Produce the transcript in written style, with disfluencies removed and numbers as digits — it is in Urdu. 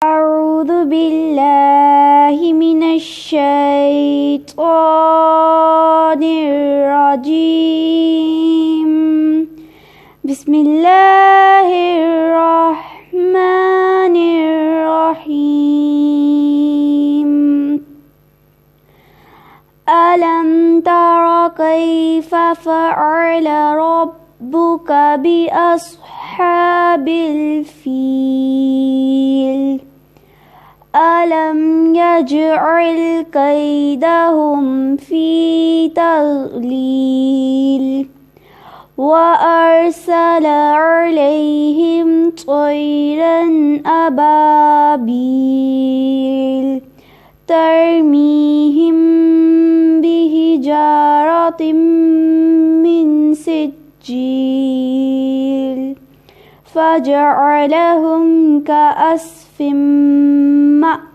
أعوذ بالله من الشيطان الرجيم بسم الله الرحمن الرحيم ألم تر كيف فعل ربك بأصحاب الفيل ألم يجعل كيدهم في تضليل وأرسل عليهم طيرا أبابيل ترميهم بحجارة من سجيل فجعلهم كعصف مأكول.